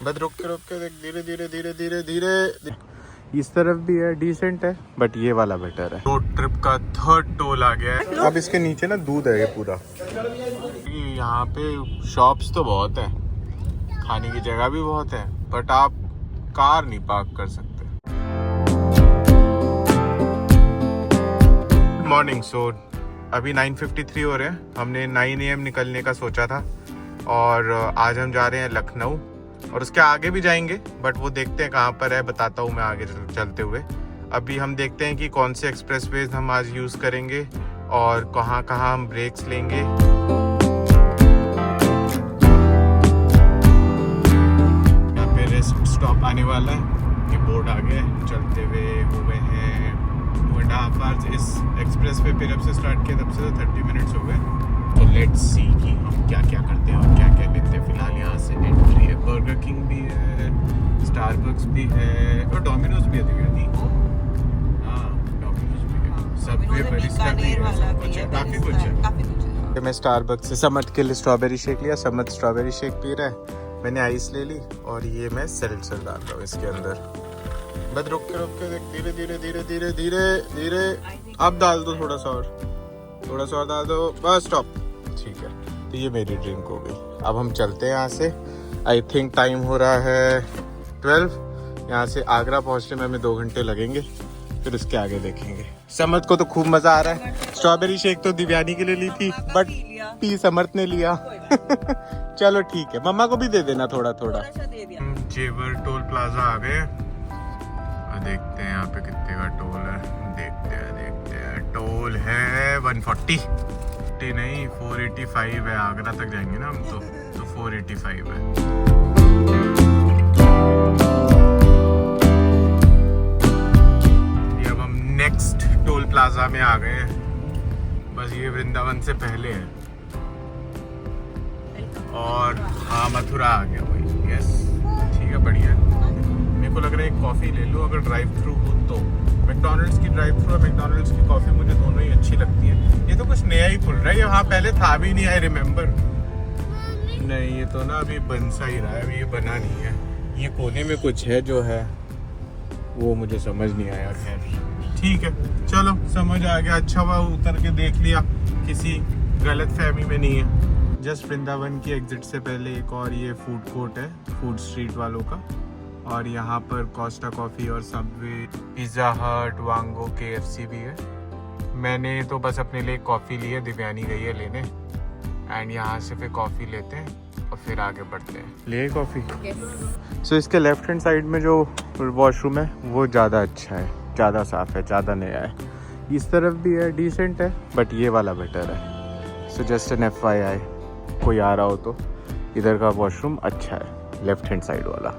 बस रुक के देख, धीरे धीरे धीरे धीरे धीरे। इस तरफ भी है, डिसेंट है, बट ये वाला बेटर है। रोड ट्रिप का थर्ड टोल आ गया है। अब इसके नीचे ना दूध है ये पूरा। यहाँ पे शॉप्स तो बहुत है, खाने की जगह भी बहुत है, बट आप कार नहीं पार्क कर सकते। Good morning. सो अभी 9:53 हो रहे हैं। हमने 9 AM निकलने का सोचा था और आज हम जा रहे हैं लखनऊ और उसके आगे भी जाएंगे, बट वो देखते हैं कहाँ पर है, बताता हूँ मैं आगे चलते हुए। अभी हम देखते हैं कि कौन से एक्सप्रेसवेज हम आज यूज़ करेंगे और कहाँ कहाँ हम ब्रेक्स लेंगे। यहाँ पे रेस्ट स्टॉप आने वाला है, ये बोर्ड आ गया है। चलते हुए हैं 2.5 आवर्स इस एक्सप्रेस पे, फिर अब से स्टार्ट किया तब से तो 30 मिनट्स हो गए। तो लेट्स सी कि हम क्या क्या करते हैं और क्या क्या लेते हैं। फिलहाल यहाँ से एंट्री है, बर्गर किंग भी है, स्टारबक्स भी है और डोमिनोज भी है। हाँ, डोमिनोज भी है, सबवे बरिस्टा भी है, सब कुछ है, काफ़ी कुछ है। मैं स्टारबक्स से समत के लिए स्ट्रॉबेरी शेक लिया। समत स्ट्रॉबेरी शेक पी रहा है, मैंने आइस ले ली और ये मैं सेल्सर डाल रहा हूँ इसके अंदर। बस रुक के देख, धीरे धीरे धीरे धीरे धीरे धीरे। अब डाल दो थोड़ा सा और डाल दो, बस स्टॉप। ठीक है, तो ये मेरी ड्रिंक हो गई। अब हम चलते हैं यहाँ से। आई थिंक टाइम हो रहा है 12। यहाँ से आगरा पहुँचने में हमें 2 घंटे लगेंगे, फिर उसके आगे देखेंगे। समर्थ को तो खूब मज़ा आ रहा है। स्ट्रॉबेरी शेक तो दिव्यानी के लिए ली थी, बट पी समर्थ ने लिया। चलो ठीक है, मम्मा को भी दे देना थोड़ा थोड़ा। जेवर टोल प्लाजा आ गए, देखते हैं यहाँ पे कितने का टोल है। देखते हैं टोल है 140 नहीं 485 है। आगरा तक जाएंगे ना हम तो 485 है। ये अब हम नेक्स्ट टोल प्लाजा में आ गए हैं। बस ये वृंदावन से पहले है और हाँ मथुरा आ गया भाई। यस ठीक है, बढ़िया है। मेरे को लग रहा है एक कॉफ़ी ले लो अगर ड्राइव थ्रू हो तो। मैकडॉनल्ड्स की ड्राइव थ्रू और मैकडॉनल्ड्स की कॉफ़ी मुझे दोनों ही अच्छी लगती है। ये तो कुछ नया ही खुल रहा है, यहाँ पहले था भी नहीं, आई रिमेम्बर। नहीं, ये तो ना अभी बन सा ही रहा है, अभी ये बना नहीं है। ये कोने में कुछ है जो है वो मुझे समझ नहीं आया। खैर ठीक है, चलो समझ आ गया। अच्छा हुआ उतर के देख लिया, किसी गलत फहमी में नहीं है। जस्ट वृंदावन की एग्जिट से पहले एक और ये फूड कोर्ट है, फूड स्ट्रीट वालों का। और यहाँ पर कोस्टा कॉफ़ी और सबवे, पिज़्ज़ा हट, वांगो, KFC भी है। मैंने तो बस अपने लिए कॉफ़ी ली है, दिव्यानी गई है लेने। एंड यहाँ से फिर कॉफ़ी लेते हैं और फिर आगे बढ़ते हैं। ले कॉफ़ी। सो इसके लेफ्ट हैंड साइड में जो वॉशरूम है वो ज़्यादा अच्छा है, ज़्यादा साफ़ है, ज़्यादा नया है। इस तरफ भी है, डिसेंट है, बट ये वाला बेटर है। सो जस्ट एन FYI, कोई आ रहा हो तो इधर का वॉशरूम अच्छा है, लेफ्ट हैंड साइड वाला।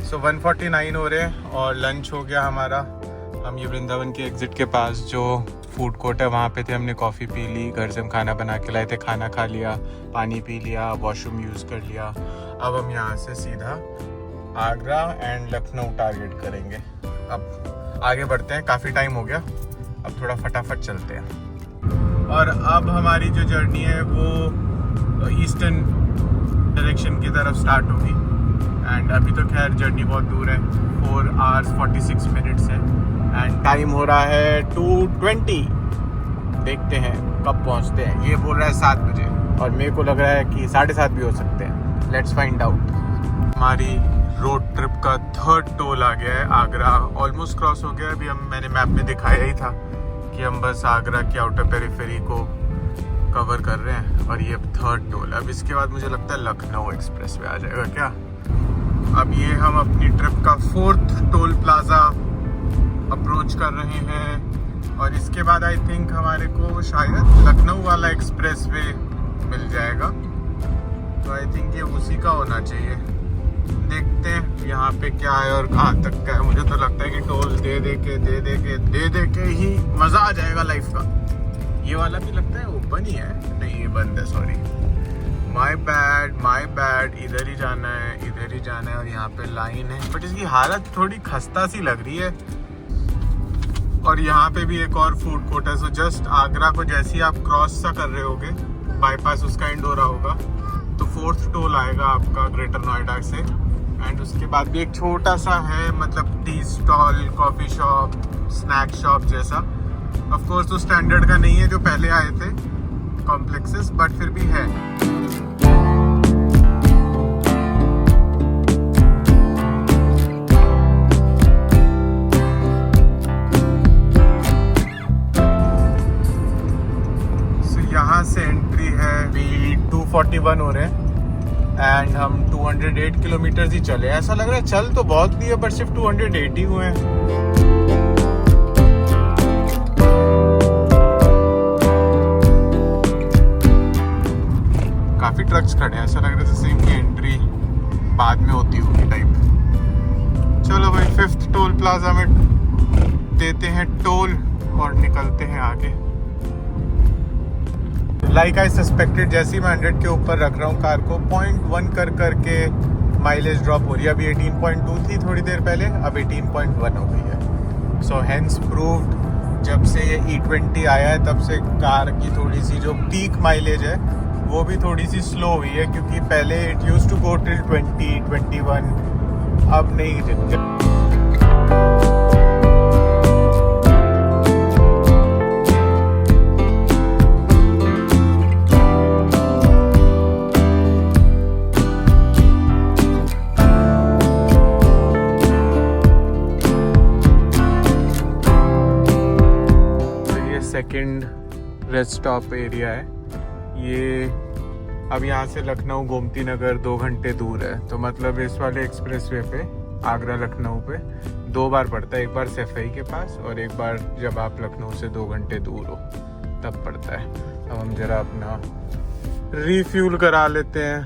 सो 149 हो रहे हैं और लंच हो गया हमारा। हम ये वृंदावन के एग्जिट के पास जो फूड कोर्ट है वहाँ पे थे, हमने कॉफ़ी पी ली। घर से हम खाना बना के लाए थे, खाना खा लिया, पानी पी लिया, वॉशरूम यूज़ कर लिया। अब हम यहाँ से सीधा आगरा एंड लखनऊ टारगेट करेंगे। अब आगे बढ़ते हैं, काफ़ी टाइम हो गया, अब थोड़ा फटाफट चलते हैं। और अब हमारी जो जर्नी है वो ईस्टर्न डायरेक्शन की तरफ स्टार्ट होगी। एंड अभी तो खैर जर्नी बहुत दूर है, 4 hours 46 minutes है। एंड टाइम हो रहा है 2:20। देखते हैं कब पहुंचते हैं। ये बोल रहा है 7 बजे और मेरे को लग रहा है कि 7:30 भी हो सकते हैं। Let's find out. हमारी रोड ट्रिप का थर्ड टोल आ गया है, आगरा ऑलमोस्ट क्रॉस हो गया। अभी मैंने मैप में दिखाया ही था कि हम बस आगरा की आउटर पेरिफेरी को कवर कर रहे हैं और ये अब थर्ड टोल। अब इसके बाद मुझे लगता है लखनऊ एक्सप्रेस वे आ जाएगा क्या। अब ये हम अपनी ट्रिप का 4th टोल प्लाजा अप्रोच कर रहे हैं और इसके बाद आई थिंक हमारे को शायद लखनऊ वाला एक्सप्रेस वे मिल जाएगा। तो आई थिंक ये उसी का होना चाहिए। देखते हैं यहाँ पे क्या है और कहाँ तक का है। मुझे तो लगता है कि टोल दे दे के ही मज़ा आ जाएगा लाइफ का। ये वाला भी लगता है ओपन ही है, नहीं ये बंद है, सॉरी, माय बैड। इधर ही जाना है और यहाँ पे लाइन है, बट इसकी हालत थोड़ी खस्ता सी लग रही है। और यहाँ पे भी एक और फूड कोर्ट है। सो जस्ट आगरा को जैसे ही आप क्रॉस सा कर रहे होगे, बाईपास उसका एंड हो रहा होगा, तो 4th टोल आएगा आपका ग्रेटर नोएडा से एंड उसके बाद भी एक छोटा सा है, मतलब tea stall, coffee shop, snack shop जैसा। ऑफ कोर्स वो स्टैंडर्ड का नहीं है जो पहले आए थे कॉम्प्लेक्सेस, बट फिर भी है। यहाँ से एंट्री है, अभी 241 हो रहे हैं एंड हम 208 किलोमीटर ही चले। ऐसा लग रहा है चल तो बहुत दिए बट सिर्फ 280 हुए हैं। काफी ट्रक्स खड़े हैं, ऐसा लग रहा है जैसे इनकी एंट्री बाद में होती होगी टाइप। चलो भाई 5th टोल प्लाजा में देते हैं टोल और निकलते हैं आगे। लाइक आई सस्पेक्टेड, जैसे ही मैं 100 के ऊपर रख रहा हूँ कार को, 0.1 करके माइलेज ड्रॉप हो रही है। अभी 18.2 थी थोड़ी देर पहले, अब 18.1 हो गई है। सो हेंस प्रूव्ड, जब से ये E20 आया है तब से कार की थोड़ी सी जो पीक माइलेज है वो भी थोड़ी सी स्लो हुई है, क्योंकि पहले it used to go till 20, 21, अब नहीं। सेकंड रेस्ट स्टॉप एरिया है ये। अब यहाँ से लखनऊ गोमती नगर 2 घंटे दूर है, तो मतलब इस वाले एक्सप्रेसवे पे आगरा लखनऊ पे 2 बार पड़ता है, एक बार सफाई के पास और एक बार जब आप लखनऊ से 2 घंटे दूर हो तब पड़ता है। अब हम जरा अपना रिफ्यूल करा लेते हैं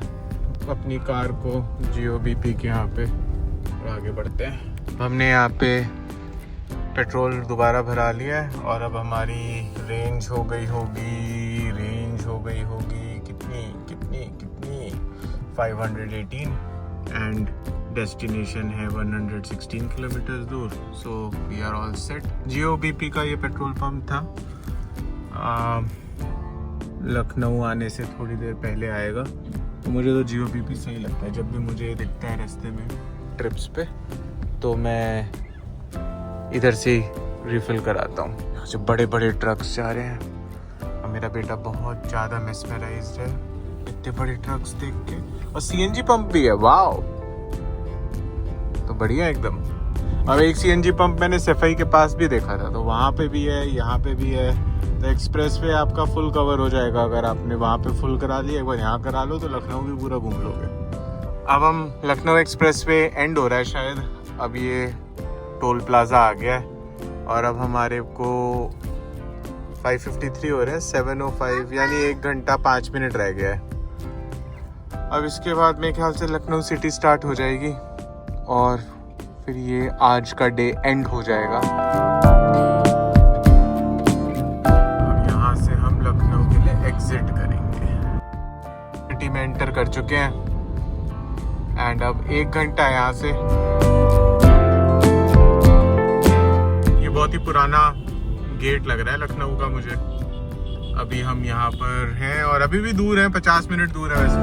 अपनी कार को GOBP के यहाँ पे और आगे बढ़ते हैं। हमने यहाँ पे पेट्रोल दोबारा भरा लिया है और अब हमारी रेंज हो गई होगी कितनी 518 एंड डेस्टिनेशन है 116 किलोमीटर दूर। So we are all set. GOBP का ये पेट्रोल पंप था, लखनऊ आने से थोड़ी देर पहले आएगा। तो मुझे तो GOBP सही लगता है, जब भी मुझे दिखता है रास्ते में ट्रिप्स पे तो मैं इधर से रिफिल कराता हूँ। यहाँ से बड़े बड़े ट्रक्स जा रहे हैं और मेरा बेटा बहुत ज़्यादा मेस्मराइज्ड है इतने बड़े ट्रक्स देख के। और CNG पंप भी है, वाओ, तो बढ़िया एकदम। अब एक CNG पंप मैंने सफाई के पास भी देखा था, तो वहाँ पे भी है, यहाँ पे भी है। तो एक्सप्रेस वे आपका फुल कवर हो जाएगा अगर आपने वहाँ पे फुल करा लिया, एक बार यहाँ करा लो तो लखनऊ भी पूरा घूम लोगे। अब हम लखनऊ एक्सप्रेस वे एंड हो रहा है शायद, अब ये टोल प्लाजा आ गया है और अब हमारे को 5:53 हो रहे हैं, 7:05 यानी 1 घंटा 5 मिनट रह गया है। अब इसके बाद मेरे ख्याल से लखनऊ सिटी स्टार्ट हो जाएगी और फिर ये आज का डे एंड हो जाएगा। अब यहाँ से हम लखनऊ के लिए एग्जिट करेंगे। सिटी में एंटर कर चुके हैं एंड अब 1 घंटा यहाँ से। बहुत ही पुराना गेट लग रहा है लखनऊ का मुझे। अभी हम यहाँ पर हैं और अभी भी दूर हैं, 50 मिनट दूर है वैसे।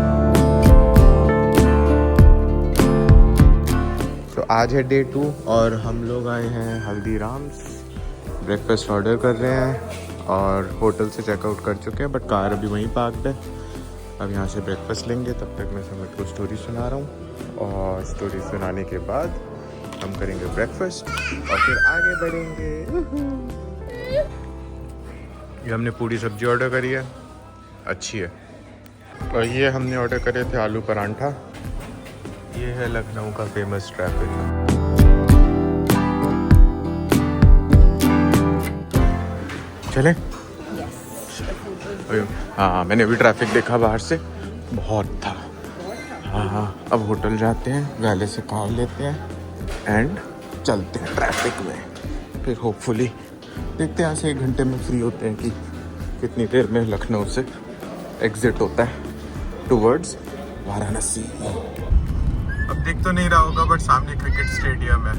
तो आज है डे 2 और हम लोग आए हैं हल्दीराम्स। ब्रेकफास्ट ऑर्डर कर रहे हैं और होटल से चेकआउट कर चुके हैं, बट कार अभी वहीं पार्क्ड है। अब यहाँ से ब्रेकफास्ट लेंगे, तब तक मैं समझ को स्टोरी सुना रहा हूँ और स्टोरी सुनाने के बाद हम करेंगे ब्रेकफास्ट और फिर आगे बढ़ेंगे। ये हमने पूरी सब्जी ऑर्डर करी है, अच्छी है। और ये हमने ऑर्डर करे थे आलू परांठा। ये है लखनऊ का फेमस ट्रैफिक। चले? हाँ, मैंने अभी ट्रैफिक देखा बाहर से, बहुत था। हाँ, अब होटल जाते हैं, वैले से कार लेते हैं एंड चलते हैं ट्रैफिक में। फिर होपफुली देखते हैं यहाँ से 1 घंटे में फ्री होते हैं कि कितनी देर में लखनऊ से एग्जिट होता है टुवर्ड्स वाराणसी। अब दिख तो नहीं रहा होगा बट सामने क्रिकेट स्टेडियम है।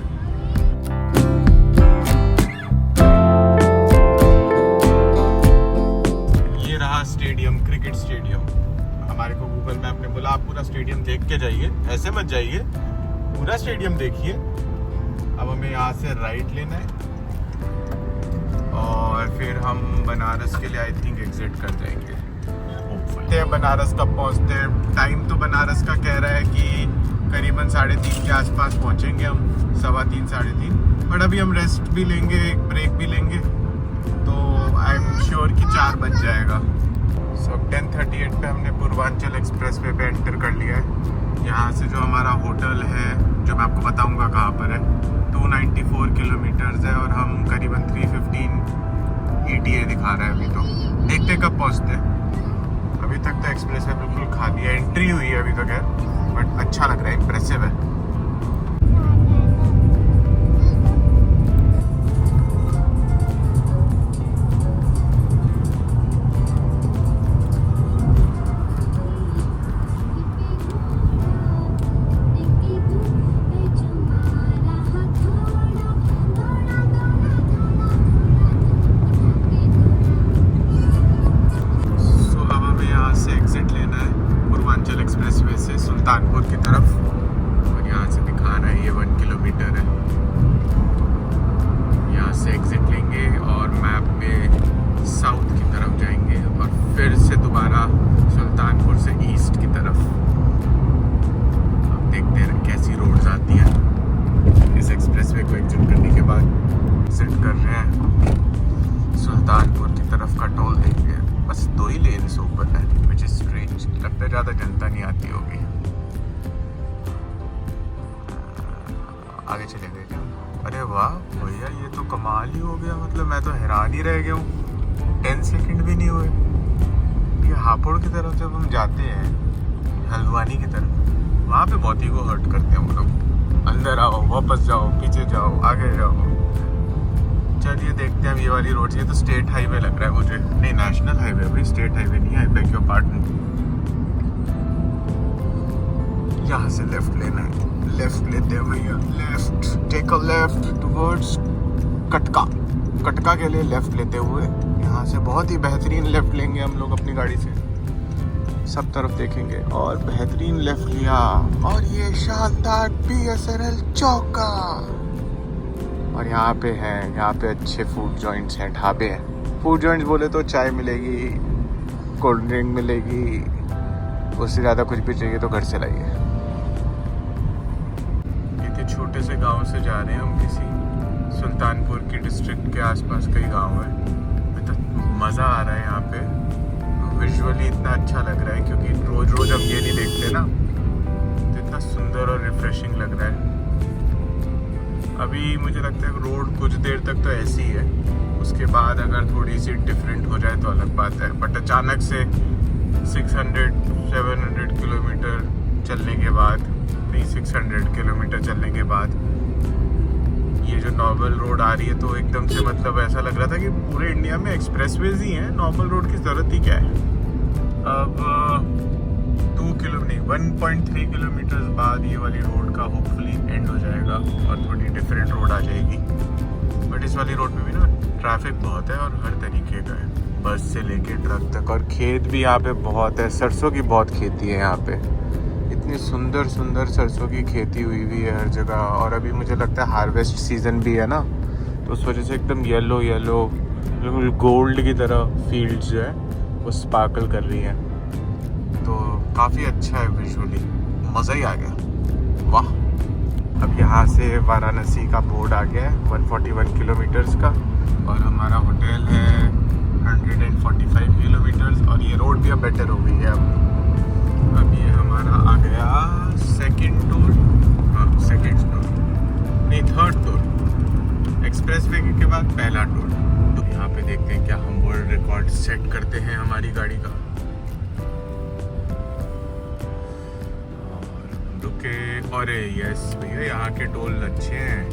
ये रहा स्टेडियम, क्रिकेट स्टेडियम। हमारे को गूगल मैप ने बोला आप पूरा स्टेडियम देख के जाइए, ऐसे मत जाइए, पूरा स्टेडियम देखिए। अब हमें यहाँ से राइट लेना है और फिर हम बनारस के लिए आई थिंक एग्जिट कर जाएंगे। बनारस कब पहुँचते हैं? टाइम तो बनारस का कह रहा है कि करीबन 3:30 के आसपास पहुँचेंगे हम, 3:15 3:30। बट अभी हम रेस्ट भी लेंगे, एक ब्रेक भी लेंगे, तो आई एम श्योर कि 4 बज जाएगा। सो 10:38 पे हमने पूर्वांचल एक्सप्रेस वे पे एंटर कर लिया है। यहाँ से जो हमारा होटल है, जो मैं आपको बताऊँगा कहाँ पर है, 294 किलोमीटर्स है और हम करीबन 315 ETA दिखा रहा है अभी। तो देखते कब पहुँचते हैं। अभी तक तो एक्सप्रेस वे बिल्कुल खाली है, एंट्री हुई है अभी तक है, बट अच्छा लग रहा है, इम्प्रेसिव है। सुल्तानपुर की तरफ, और यहाँ से दिखा रहा है ये 1 किलोमीटर है। यहाँ से एग्जिट लेंगे और मैप में साउथ की तरफ जाएंगे और फिर से दोबारा सुल्तानपुर से ईस्ट की तरफ। अब देखते हैं कैसी रोड्स आती हैं। इस एक्सप्रेसवे को एग्जिट करने के बाद एग्जिट कर रहे हैं सुल्तानपुर की तरफ का टोल देंगे। बस 2 ही लेन से ऊपर है, विच इज स्ट्रेंज। लगता है ज़्यादा जनता नहीं आती होगी। आगे चले गए क्या? अरे वाह भैया, ये तो कमाल ही हो गया। मतलब मैं तो हैरान ही रह गया हूँ, 10 सेकंड भी नहीं हुए। ये हापुड़ की तरफ जब हम जाते हैं, हल्द्वानी की तरफ, वहाँ पे बहुत ही को हर्ट करते हैं हम लोग। अंदर आओ, वापस जाओ, पीछे जाओ, आगे जाओ। चलिए देखते हैं अब ये वाली रोड। ये तो स्टेट हाईवे लग रहा है मुझे, नहीं नेशनल हाईवे, अभी स्टेट हाईवे नहीं है। Beg your partner. यहाँ से लेफ्ट लेना है, लेफ्ट लेते हैं भैया, left, take a left towards Katka. Katka के लिए लेफ्ट लेते हुए यहाँ से बहुत ही बेहतरीन लेफ्ट लेंगे हम लोग अपनी गाड़ी से। सब तरफ देखेंगे और बेहतरीन लेफ्ट लिया और ये शानदार BSNL चौका। और यहाँ पे हैं, यहाँ पे अच्छे फूड जॉइंट्स हैं, ढाबे हैं। फूड जॉइंट्स बोले तो चाय मिलेगी, कोल्ड ड्रिंक मिलेगी, उससे ज़्यादा कुछ भी चाहिए तो घर से लाइए। छोटे से गांव से जा रहे हैं हम, किसी सुल्तानपुर की डिस्ट्रिक्ट के आसपास कई गांव है। तो मज़ा आ रहा है यहाँ पे, विजुअली इतना अच्छा लग रहा है, क्योंकि रोज रोज हम ये नहीं देखते ना, तो इतना सुंदर और रिफ्रेशिंग लग रहा है। अभी मुझे लगता है रोड कुछ देर तक तो ऐसी है, उसके बाद अगर थोड़ी सी डिफरेंट हो जाए तो अलग बात है। बट अचानक से 600-700 किलोमीटर चलने के बाद, 600 किलोमीटर चलने के बाद ये जो नॉर्मल रोड आ रही है, तो एकदम से मतलब ऐसा लग रहा था कि पूरे इंडिया में एक्सप्रेसवेज ही हैं, नॉर्मल रोड की ज़रूरत ही क्या है। अब 1.3 किलोमीटर बाद ये वाली रोड का होपफुली एंड हो जाएगा और थोड़ी डिफरेंट रोड आ जाएगी। बट इस वाली रोड में भी ना ट्रैफिक बहुत है और हर तरीके का है, बस से लेके ट्रक तक। और खेत भी यहाँ पे बहुत है, सरसों की बहुत खेती है यहाँ पे। इतनी सुंदर सुंदर सरसों की खेती हुई हुई है हर जगह। और अभी मुझे लगता है हार्वेस्ट सीज़न भी है ना, तो उस वजह से एकदम येलो येलो बिल्कुल गोल्ड की तरह फील्ड्स जो है वो स्पार्कल कर रही हैं। तो काफ़ी अच्छा है, विजुअली मज़ा ही आ गया, वाह। अब यहाँ से वाराणसी का बोर्ड आ गया है 141 किलोमीटर्स का, और हमारा होटल है 145 किलोमीटर्स। और ये रोड भी अब बेटर हो गई है। अब ये हमारा आ गया सेकंड टूर, हाँ सेकंड टूर नहीं, थर्ड टूर। एक्सप्रेस वे के बाद पहला टूर। तो यहाँ पे देखते हैं क्या हम वर्ल्ड रिकॉर्ड सेट करते हैं हमारी गाड़ी का। और रुके, अरे यस भैया, यहाँ के टोल अच्छे हैं।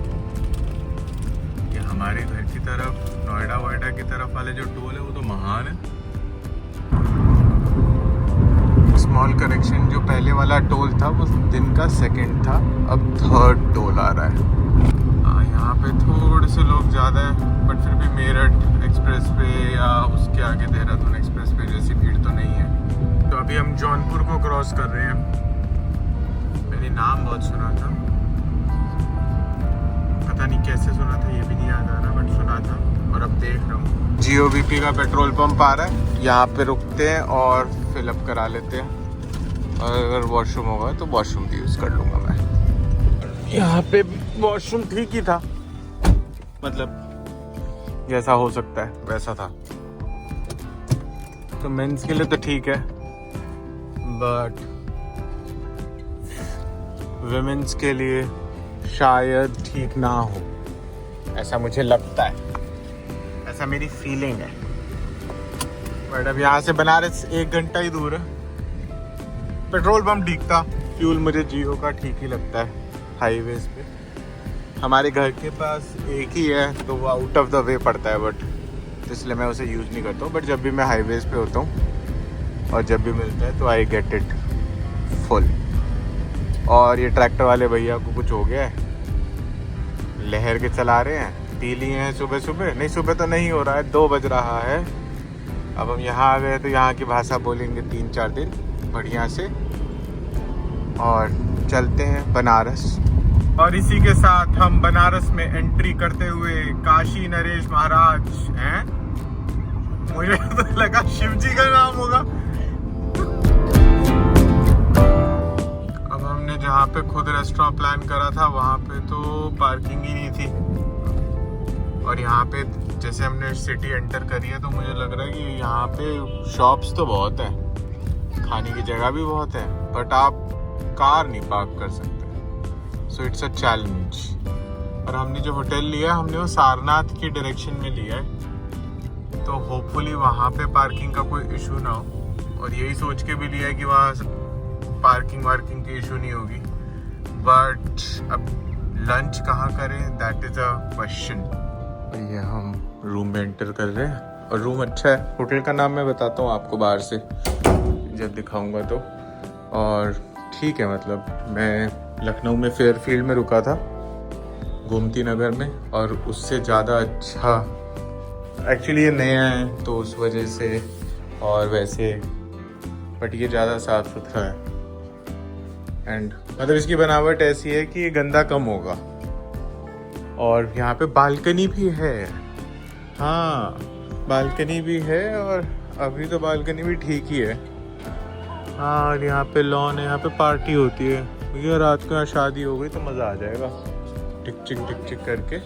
ये हमारे घर की तरफ, नोएडा वोएडा की तरफ वाले जो टोल है वो तो महान है। स्मॉल करेक्शन, जो पहले वाला टोल था वो दिन का सेकंड था, अब थर्ड टोल आ रहा है। यहाँ पे थोड़े से लोग ज़्यादा है, बट फिर भी मेरठ एक्सप्रेस पे या उसके आगे देहरादून एक्सप्रेस पे जैसी भीड़ तो नहीं है। तो अभी हम जौनपुर को क्रॉस कर रहे हैं। मैंने नाम बहुत सुना था, GOBP का पेट्रोल पंप आ रहा है, यहाँ पे रुकते हैं और फिलअप करा लेते हैं। और अगर वॉशरूम होगा तो वॉशरूम भी यूज़ कर लूँगा मैं। यहाँ पे वॉशरूम ठीक ही था, मतलब जैसा हो सकता है वैसा था। तो मेंस के लिए तो ठीक है, बट विमेंस के लिए शायद ठीक ना हो, ऐसा मुझे लगता है, ऐसा मेरी फीलिंग है। बट अब यहाँ से बनारस 1 घंटा ही दूर है। पेट्रोल पंप ठीक था, फ्यूल मुझे जियो का ठीक ही लगता है। हाईवेज पे हमारे घर के पास एक ही है तो वो आउट ऑफ द वे पड़ता है, बट इसलिए मैं उसे यूज़ नहीं करता हूँ। बट जब भी मैं हाईवेज पे होता हूँ और जब भी मिलता है तो आई गेट इट फुल। और ये ट्रैक्टर वाले भैया को कुछ हो गया है, लहर के चला रहे हैं, पी लिए हैं सुबह सुबह। नहीं, सुबह तो नहीं हो रहा है, 2 बज रहा है। अब हम यहाँ आ गए तो यहाँ की भाषा बोलेंगे 3-4 दिन बढ़िया से, और चलते हैं बनारस। और इसी के साथ हम बनारस में एंट्री करते हुए काशी नरेश महाराज हैं। मुझे तो लगा शिव जी का नाम होगा। अब हमने जहाँ पे खुद रेस्टोरेंट प्लान करा था वहाँ पे तो पार्किंग ही नहीं थी, और यहाँ पे जैसे हमने सिटी एंटर करी है तो मुझे लग रहा है कि यहाँ पे शॉप्स तो बहुत है, खाने की जगह भी बहुत है, बट आप कार नहीं पार्क कर सकते। So it's a challenge. और हमने जो होटल लिया हमने वो सारनाथ की डायरेक्शन में लिया है, तो होपफुली वहाँ पे पार्किंग का कोई इशू ना हो। और यही सोच के भी लिया है कि वहाँ पार्किंग वार्किंग की इशू नहीं होगी। बट अब लंच कहाँ करें, दैट इज़ अ क्वेश्चन। ये हम रूम में एंटर कर रहे हैं और रूम अच्छा है। होटल का नाम मैं बताता हूँ आपको बाहर से जब दिखाऊंगा तो। और ठीक है, मतलब मैं लखनऊ में फेयरफील्ड में रुका था, गोमती नगर में, और उससे ज़्यादा अच्छा एक्चुअली ये नया है तो उस वजह से, और वैसे बट ये ज़्यादा साफ़ सुथरा है। एंड मतलब इसकी बनावट ऐसी है कि ये गंदा कम होगा। और यहाँ पे बालकनी भी है, हाँ बालकनी भी है, और अभी तो बालकनी भी ठीक ही है। हाँ, और यहाँ पे लॉन है, यहाँ पे पार्टी होती है भैया। रात को यहाँ शादी हो गई तो मज़ा आ जाएगा, टिक चिक करके।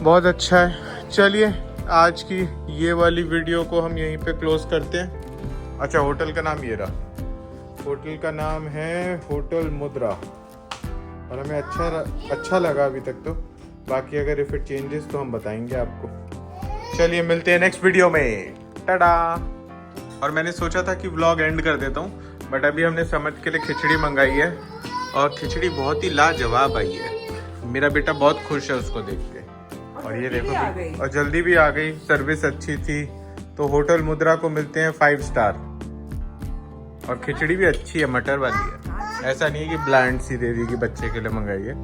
बहुत अच्छा है। चलिए आज की ये वाली वीडियो को हम यहीं पे क्लोज करते हैं। अच्छा, होटल का नाम ये रहा, होटल का नाम है होटल मुद्रा, और हमें अच्छा लगा अभी तक तो। बाकी अगर इफ इट चेंजेस तो हम बताएंगे आपको। चलिए मिलते हैं नेक्स्ट वीडियो में, टाटा। और मैंने सोचा था कि व्लॉग एंड कर देता हूँ, बट अभी हमने समझ के लिए खिचड़ी मंगाई है, और खिचड़ी बहुत ही लाजवाब आई है। मेरा बेटा बहुत खुश है उसको देख के। और ये देखो भी, और जल्दी भी आ गई, सर्विस अच्छी थी। तो होटल मुद्रा को मिलते हैं 5 स्टार। और खिचड़ी भी अच्छी है, मटर वाली है, ऐसा नहीं है कि ब्लैंड सी दे दी कि बच्चे के लिए मंगाई है।